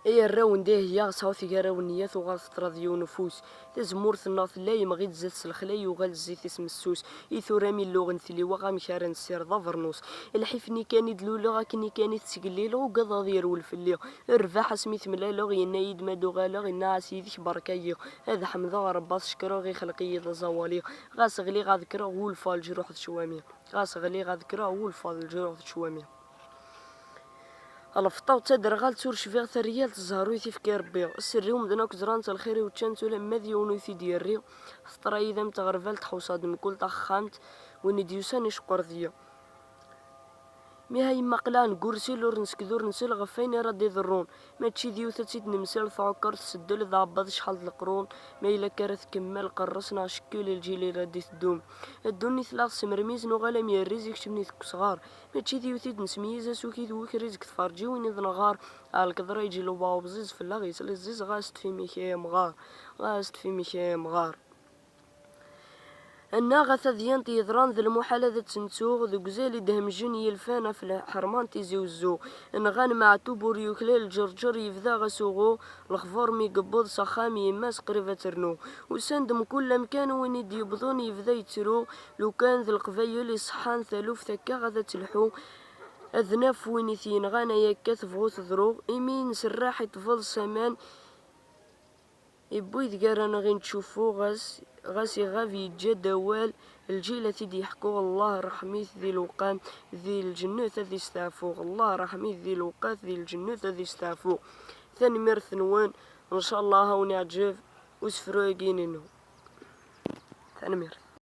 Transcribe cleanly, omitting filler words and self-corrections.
اي الراون ديه يا صوتي راونيات وغالط راديو نفوس تزمور ثناث لا يمغيد زيت الخلاي وغال زيت اسم السوس ايثورامي اللغن ثلي وغا مشارن السير ظفرنوس الحفني كان يدلولو غاكني كان تسقليلو وقضا ديرو الفلي الرفاح سميث ملالو ينايد مادو غالو غينا سيديك بركايو هذا حمد رباط شكرو غي خلقي زوالي غاس غلي غاذكرو ولفال جروح شوامي غاس غلي غاذكرو ولفال جروح شوامي الفطاو تادر غال تور شفيغ ثريال تزهروي في ربي السريوم دناك زران الخير وتشانتو لما ديونو في ديري فطرا اذا متغرفال تحوصاد مكل تخامت وين ديوسان يشقر ذيا مي هاي مقلان كورسيل ور نسكدور نسيل غفين راه يضرون ماشي ديوثا تيد نمسال ثعكر تسدل ذا عباد شحال القرون ما الا كارث كمال قرصنا شكل الجيل رادي تدوم الدني ثلاث سمرميز نغالا مي الرزق شمني صغار ماشي ديوثيد نسميزا سوكي ذوك رزق تفرجي وين نغار الكضرا يجي لو باو بزيز في اللاغيس الزيز غاست في ميكي مغار غاست في ميكي مغار الناغة ثذيان تيضران ذي المحالة ذا تنسوغ ذو قزالي دهمجن يلفانا في الحرمان تيزيوزو نغان مع توبور يوكليل الجرجر يفذا غسوغو الخفور ميقبض صخامي يماس قريبة ترنو وساندم كل مكان وين يدي يبضون يفذا يترو لو كان ذي القفايل يصحان ثالوف ثكا غذا تلحو أذناف وين يثين غانا يكاث فغوث ذرو إمين سراح يطفل سمان يبوي ذكرنا غين تشوفو غاس يغاف يجا دوال الجيلة ذي يحكو الله رحميث ذي الوقان ذي الجنة ذي استعفو الله رحميث ذي الوقات ذي الجنة ذي استعفو ثاني مرث نوان ان شاء الله هوني عجب وسفرو يقينينو ثاني مرث.